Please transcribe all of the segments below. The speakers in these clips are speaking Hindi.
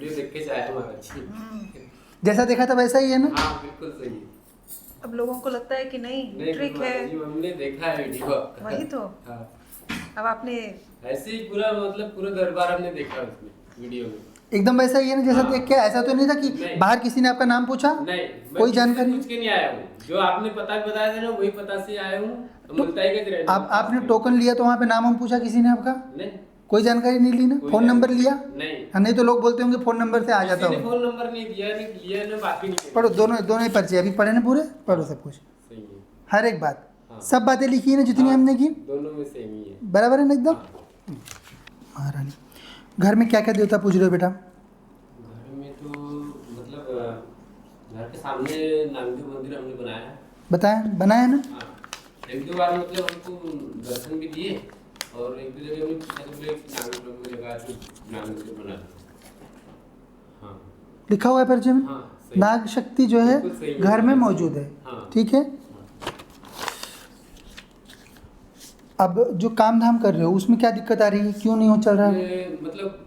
वीडियो देख के चाहे हमारा अच्छी। जैसा देखा था वैसा ही है ना? हाँ बिल्कुल सही है। अब लोगों को लगता है कि नहीं ट्रिक है, हमने देखा है वीडियो आपका। वही तो। हाँ अब आपने ऐसे ही पूरा मतलब पूरा दरबार हमने देखा उसमें वीडियो में। एकदम वैसा ही है ना जैसा हाँ। देख के? ऐसा तो नहीं था कि नहीं। बाहर किसी ने आपका नाम पूछा? नहीं, कोई जानकारी पूछ के नहीं आया हूँ, जो आपने पता बताया था ना वही पता से आया हूँ। तो मुल्ताई के रहने आपने टोकन लिया तो वहाँ पे नाम हम पूछा किसी ने आपका? नहीं, कोई जानकारी नहीं ली ना? कोई फोन नंबर जानकारी लिया? नहीं। हाँ, नहीं तो लोग बोलते होंगे फोन नंबर से आ जाता किसी ने हो। फोन नंबर नहीं दिया, नहीं लिया ना, बात भी नहीं की। पढ़ो, दोनों दोनों ही पर्चे अभी पढ़े ना पूरे? पढ़ो सब कुछ, सही है। हर एक बात। हाँ। सब बातें लिखी है ना जितनी हाँ, हमने की? दोनों में सेम ही है। बराबर है ना एकदम? हाँ। महारानी, घर में क्या क्या देवता पूज रहे हो बेटा? घर में तो मतलब घर के सामने नागदेव मंदिर हमने बनाया है। बताया, बनाया ना? हाँ, एक दो बार मतलब हमको दर्शन भी दिए और एक दो जगह हमने पूछा तो बोले नागदेव की जगह है नाग मंदिर बना दो। हाँ लिखा हुआ है पर्चे में? हाँ सही। नाग शक्ति जो है बिल्कुल सही है। घर में मौजूद है। हाँ। ठीक है। अब जो काम धाम कर रहे हो उसमें क्या दिक्कत आ रही है? क्यों नहीं हो चल रहा है? मतलब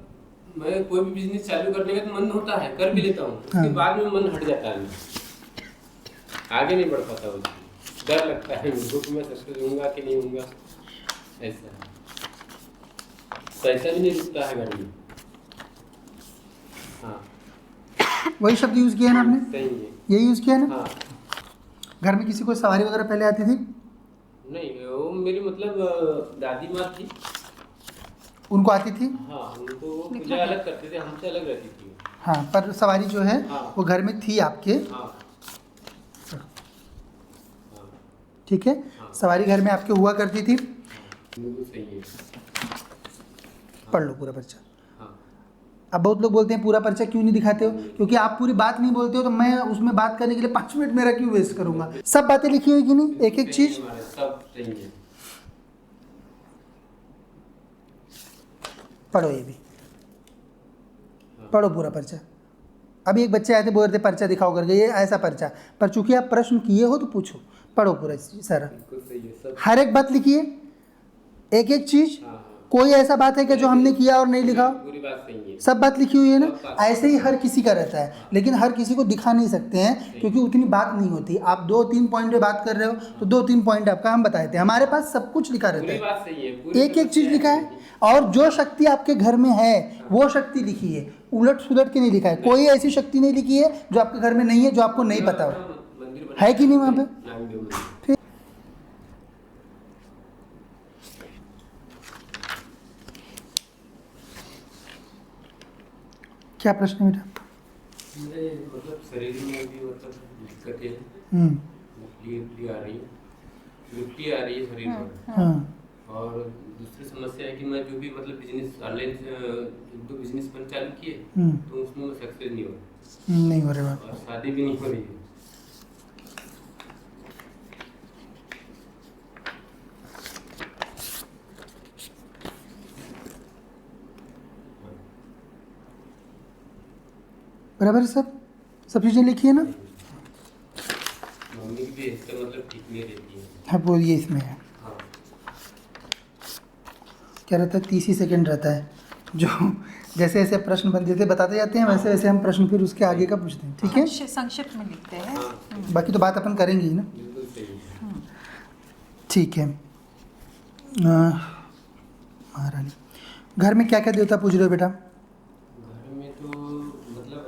मैं कोई भी बिजनेस चालू करने का तो मन होता है, कर भी लेता हूँ, उसके हाँ। बाद में मन हट जाता है, आगे नहीं बढ़ पाता, उसमें डर लगता है मुझको कि मैं सक्सेस होऊंगा कि नहीं होऊंगा। ऐसा पैसा भी नहीं रुकता है घर में। हाँ वही शब्द यूज किया है ना आपने? सही है। यही यूज किया है ना? हाँ घर में किसी को सवारी वगैरह पहले आती थी? नहीं, वो मेरी मतलब दादी माँ थी। उनको आती थी? हाँ उनको वो पूजा अलग करते थे, हमसे अलग रहती थी। हाँ, पर सवारी जो है हाँ। वो घर में थी आपके। हाँ हाँ ठीक है। हाँ। सवारी घर में आपके हुआ करती थी। बिल्कुल सही है। पढ़ लो पूरा पर्चा। हाँ अब बहुत लोग बोलते हैं पूरा पर्चा क्यों नहीं दिखाते हो? क्योंकि आप पूरी बात नहीं बोलते हो तो मैं उसमें बात करने के लिए 5 मिनट मेरा क्यों वेस्ट करूंगा? सब बातें लिखी हुई कि नहीं? एक एक चीज हमारे सब सही है। पढ़ो, ये भी पढ़ो पूरा पर्चा। अभी एक बच्चे आए थे बोल रहे थे पर्चा दिखाओ करके, ये ऐसा पर्चा, पर चूंकि आप प्रश्न किए हो तो पूछो। पढ़ो पूरा सारा, बिल्कुल सही है सब। हर एक बात लिखिए, एक एक चीज। हाँ हाँ कोई ऐसा बात है कि जो हमने किया और नहीं लिखा? पूरी बात सही है। सब बात लिखी हुई है सब ना? बात। ऐसे ही हर किसी का रहता है, लेकिन हर किसी को दिखा नहीं सकते हैं क्योंकि उतनी बात नहीं होती। आप 2-3 पॉइंट पे बात कर रहे हो तो 2-3 पॉइंट आपका हम बताए थे। हमारे पास सब कुछ लिखा रहता पूरी है, बात सही है, पूरी एक एक चीज लिखा है। और जो शक्ति आपके घर में है वो शक्ति लिखी है, उलट सुलट के नहीं लिखा है। कोई ऐसी शक्ति नहीं लिखी है जो आपके घर में नहीं है, जो आपको नहीं पता हो। मंदिर बना है कि नहीं वहाँ पे? नागदेव मंदिर। फिर क्या प्रश्न है बेटा? मेरे मतलब शरीर में भी मतलब दिक्कतें हैं, हम्म, लिपटी आ रही है, लिपटी आ रही है शरीर में। हाँ, और दूसरी समस्या है कि मैं जो भी मतलब बिजनेस ऑनलाइन एक दो बिजनेस मैंने चालू किए तो उसमें मैं सक्सेस नहीं हो रहा नहीं हो रहे बात। और शादी भी नहीं हो रही है। बराबर है सब चीज़ें लिखी है ना? मम्मी की भी इसका मतलब ठीक नहीं रहती है। हाँ, वो ये इसमें है। हाँ क्या रहता है? 30 ही सेकेंड रहता है। जो जैसे जैसे प्रश्न बनते थे बताते जाते हैं, वैसे वैसे हम प्रश्न फिर उसके आगे का पूछते हैं। ठीक है, संक्षिप्त में लिखते हैं। हाँ बाकी तो बात अपन करेंगे ही ना। बिल्कुल सही है। ठीक है। महारानी, घर में क्या क्या देवता पूज रहे हो बेटा? घर में तो मतलब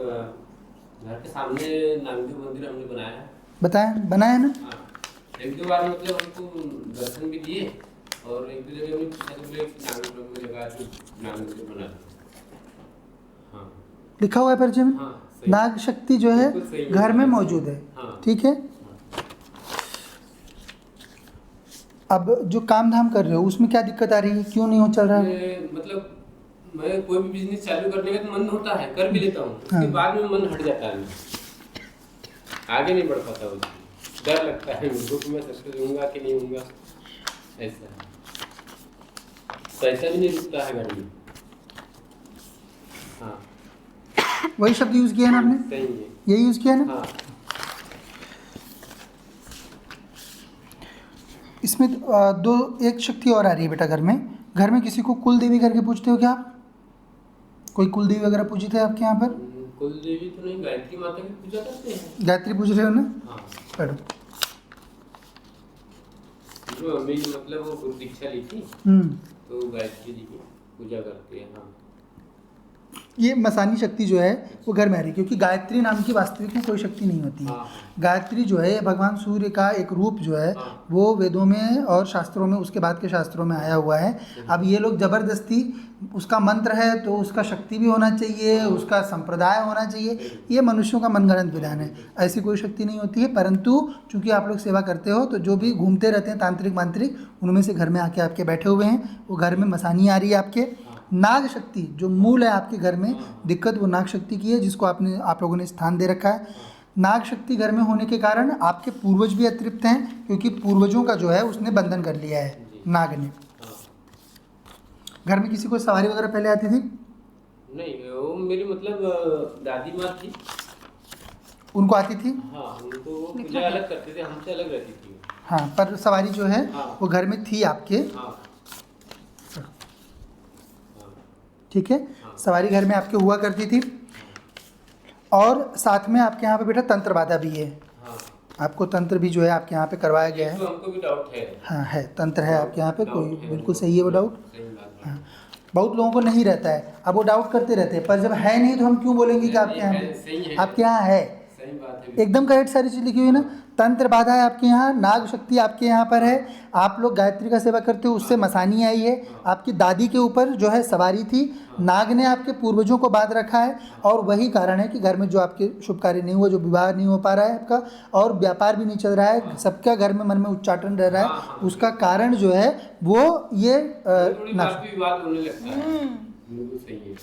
घर के सामने नागदेव मंदिर हमने बनाया है। बताया, बनाया ना? हाँ एक दो बार मतलब हमको दर्शन भी दिए और एक दो जगह हमने पूछा तो बोले नागदेव की जगह है नाग मंदिर बना दो। हाँ लिखा हुआ है पर्चे में? हाँ सही। नाग शक्ति जो है बिल्कुल सही है। घर में मौजूद है। हाँ। ठीक है। अब जो काम धाम कर रहे हो उसमें क्या दिक्कत आ रही है? क्यों नहीं हो चल रहा है? मतलब मैं कोई भी बिजनेस चालू करने का तो मन होता है, कर भी लेता हूँ, उसके हाँ। बाद में मन हट जाता है, आगे नहीं बढ़ पाता, उसमें डर लगता है मुझको कि मैं सक्सेस होऊंगा कि नहीं होऊंगा। ऐसा पैसा भी नहीं रुकता है घर में। हाँ वही शब्द यूज किया है ना आपने? सही है। यही यूज किया है ना? हाँ इसमें एक शक्ति और आ रही है बेटा घर में। घर में किसी को कुल देवी करके पूछते हो क्या आप? कोई कुल देवी वगैरह पूजी थे आपके यहाँ पर? कुल देवी तो नहीं, गायत्री माता की पूजा करते हैं। गायत्री पूज रहे हो ना? हाँ, पढ़ो। जो अम्मी ने मतलब वो गुरु दीक्षा ली थी, हम्म। तो गायत्री जी की पूजा करते हैं। हाँ, ये मसानी शक्ति जो है वो घर में आ रही है, क्योंकि गायत्री नाम की वास्तविक में कोई शक्ति नहीं होती है। हाँ, गायत्री जो है भगवान सूर्य का एक रूप जो है हाँ। वो वेदों में और शास्त्रों में, उसके बाद के शास्त्रों में आया हुआ है। अब ये लोग जबरदस्ती, उसका मंत्र है तो उसका शक्ति भी होना चाहिए, उसका संप्रदाय होना चाहिए, ये मनुष्यों का मनगढ़ंत विधान है। ऐसी कोई शक्ति नहीं होती है, परंतु चूंकि आप लोग सेवा करते हो तो जो भी घूमते रहते हैं तांत्रिक मांत्रिक, उनमें से घर में आके आपके बैठे हुए हैं, वो घर में मसानी आ रही है आपके। नाग शक्ति जो मूल है आपके घर में दिक्कत, वो नाग शक्ति की है, जिसको आप लोगों ने स्थान दे रखा है। नाग शक्ति घर में होने के कारण आपके पूर्वज भी अतृप्त हैं, क्योंकि पूर्वजों का जो है उसने बंधन कर लिया है नाग ने। घर में किसी को सवारी वगैरह पहले आती थी? नहीं, वो मेरी मतलब दादी माँ थी। उनको आती थी? हाँ, उनको वो पूजा अलग करते थे, हमसे अलग रहती थी। हाँ, पर सवारी जो है हाँ। वो घर में थी आपके। हाँ, ठीक है, सवारी घर में आपके हुआ करती थी। और साथ में आपके यहाँ पे बेटा तंत्र बाधा भी है। हाँ, आपको तंत्र भी जो है आपके यहाँ पे करवाया गया है। तो हमको भी डाउट है। हाँ है, तंत्र है आपके यहाँ पे, कोई डाउट है, बिल्कुल सही है वो डाउट। सही बात है। हाँ, बहुत लोगों को नहीं रहता है, अब वो डाउट करते रहते हैं, पर जब है नहीं तो हम क्यों बोलेंगे कि आपके यहाँ सही है, आपके यहाँ है। सही बात है। एकदम करेक्ट सारी चीज़ लिखी हुई है ना। तंत्र बाधा है आपके यहाँ, नाग शक्ति आपके यहाँ पर है, आप लोग गायत्री का सेवा करते हो, उससे मसानी आई है। आपकी दादी के ऊपर जो है सवारी थी, नाग ने आपके पूर्वजों को बांध रखा है, और वही कारण है कि घर में जो आपके शुभ कार्य नहीं हुआ, जो विवाह नहीं हो पा रहा है आपका, और व्यापार भी नहीं चल रहा है, सबका घर में मन में उच्चाटन रह रहा है, उसका कारण जो है वो ये बात भी विवाद होने लगता है। बिल्कुल सही है।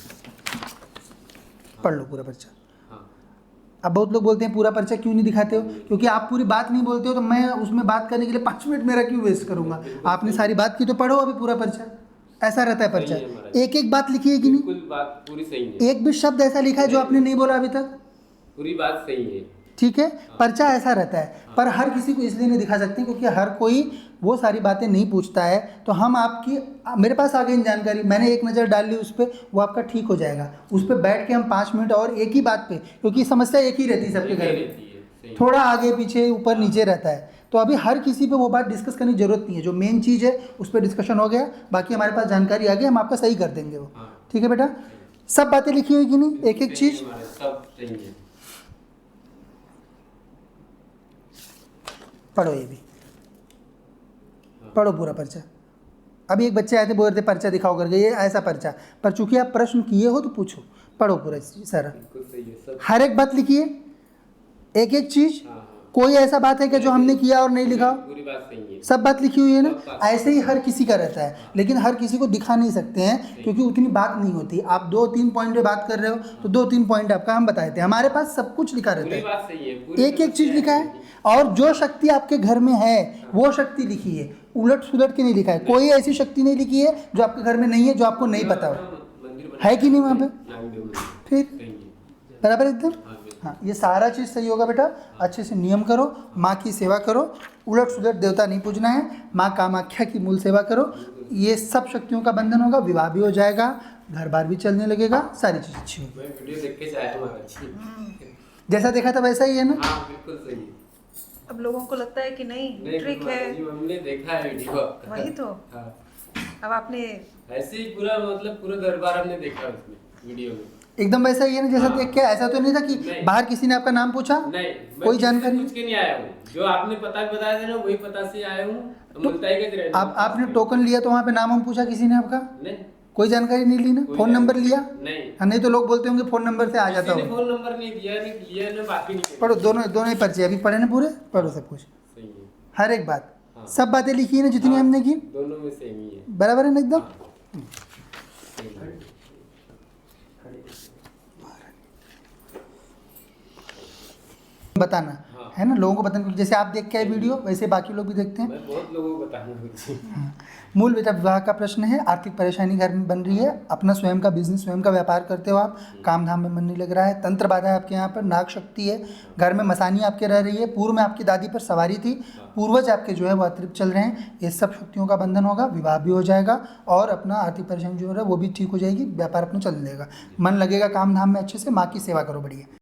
पढ़ लो पूरा पर्चा। अब बहुत लोग बोलते हैं पूरा पर्चा क्यों नहीं दिखाते हो, क्योंकि आप पूरी बात नहीं बोलते हो, तो मैं उसमें बात करने के लिए 5 मिनट मेरा क्यों वेस्ट करूंगा। आपने सारी बात की तो पढ़ो अभी पूरा पर्चा। ऐसा रहता है पर्चा, एक एक बात लिखी है कि नहीं? बिल्कुल बात पूरी सही है। एक भी शब्द ऐसा लिखा है जो आपने नहीं बोला अभी तक? पूरी बात सही है। ठीक है, पर्चा ऐसा रहता है, पर हर किसी को इसलिए नहीं दिखा सकते क्योंकि हर कोई वो सारी बातें नहीं पूछता है। तो हम आपकी, मेरे पास आ गई जानकारी, मैंने एक नज़र डाल ली उस पर, वो आपका ठीक हो जाएगा। उस पर बैठ के हम 5 मिनट और एक ही बात पे, क्योंकि समस्या एक ही रहती है सबके घर में, थोड़ा आगे पीछे ऊपर नीचे रहता है, तो अभी हर किसी पे वो बात डिस्कस करने की जरूरत नहीं है। जो मेन चीज़ है उस पर डिस्कशन हो गया, बाकी हमारे पास जानकारी आ गई, हम आपका सही कर देंगे वो। ठीक है बेटा, सब बातें लिखी हुई कि नहीं, एक एक चीज़ सब सही है। पढ़ो, ये भी पढ़ो पूरा पर्चा। अभी एक बच्चे आए थे, बोल रहे थे पर्चा दिखाओ करके, ये ऐसा पर्चा, पर चूंकि आप प्रश्न किए हो तो पूछो, पढ़ो पूरा सारा, बिल्कुल सही है सब। हर एक बात लिखिए, एक एक चीज। हाँ, हाँ। कोई ऐसा बात है कि जो हमने किया और नहीं लिखा? पूरी बात सही है। सब बात लिखी हुई है ना। सब बात। ऐसे ही हर किसी का रहता है, लेकिन हर किसी को दिखा नहीं सकते हैं क्योंकि उतनी बात नहीं होती। आप 2-3 पॉइंट पे बात कर रहे हो तो 2-3 पॉइंट आपका हम बताए थे, हमारे पास सब कुछ लिखा रहता पूरी है, बात सही है। पूरी एक एक चीज लिखा है। और जो शक्ति आपके घर में है वो शक्ति लिखी है, उलट सुलट के नहीं लिखा है। कोई ऐसी शक्ति नहीं लिखी है जो आपके घर में नहीं है, जो आपको नहीं पता हो, मंदिर है कि नहीं वहाँ पे? फिर सही है। बराबर एकदम। हाँ, हाँ, ये सारा चीज़ सही होगा बेटा। अच्छे से नियम करो, माँ की सेवा करो, उलट सुलट देवता नहीं पूजना है, माँ कामाख्या की मूल सेवा करो, ये सब शक्तियों का बंधन होगा, विवाह भी हो जाएगा, घर बार भी चलने लगेगा, सारी चीज़ अच्छी होगी। मैं वीडियो देख के आया हूँ अच्छी। जैसा देखा था वैसा ही है ना। हाँ, बिल्कुल सही है। अब लोगों को लगता है कि नहीं ट्रिक है, हमने देखा है वीडियो। वही तो। हाँ, अब आपने ऐसे ही पूरा मतलब पूरा दरबार हमने देखा उसमें वीडियो में। एकदम वैसा ही है ना जैसा हाँ। देख के। ऐसा तो नहीं था कि नहीं। बाहर किसी ने आपका नाम पूछा? नहीं, मैं कोई किसी से जानकारी? पूछ के नहीं आया हूँ, जो आपने पता बताया था ना वही पता से आया हूँ। मुल्ताई गंज रहने वाला। आपने टोकन लिया तो वहाँ पे नाम हम पूछा किसी ने आपका? नहीं, कोई जानकारी नहीं ली ना? कोई फोन नंबर जानकारी- लिया? नहीं, हाँ, नहीं तो लोग बोलते होंगे फोन नंबर से आ जाता किसी ने हो। फोन नंबर नहीं दिया, नहीं लिया ना, बाकी नहीं किया। पढ़ो, दोनों ही पर्चे अभी पढ़े ना पूरे, पढ़ो सब कुछ, सही है। हर एक बात, हाँ। सब बातें लिखी है ना जितनी हाँ, हमने की, दोनों में सेम ही है। बराबर है ना एकदम। हाँ, सही है। बताना। हाँ। है ना, लोगों को बताने, जैसे आप देख के आए वीडियो वैसे बाकी लोग भी देखते हैं। मैं बहुत लोगों को बताऊंगा। हाँ। मूल बेटा विवाह का प्रश्न है, आर्थिक परेशानी घर में बन रही है, अपना स्वयं का बिजनेस, स्वयं का व्यापार करते हो आप, काम धाम में मन नहीं लग रहा है, तंत्र बाधा है आपके यहाँ पर, नाग शक्ति है, घर में मसानी आपके रह रही है, पूर्व में आपकी दादी पर सवारी थी, पूर्वज आपके जो है वो अतृप्त चल रहे हैं, ये सब शक्तियों का बंधन होगा, विवाह भी हो जाएगा और अपना आर्थिक परेशानी जो है वो भी ठीक हो जाएगी, व्यापार अपना चल देगा, मन लगेगा काम धाम में अच्छे से, माँ की सेवा करो बढ़िया।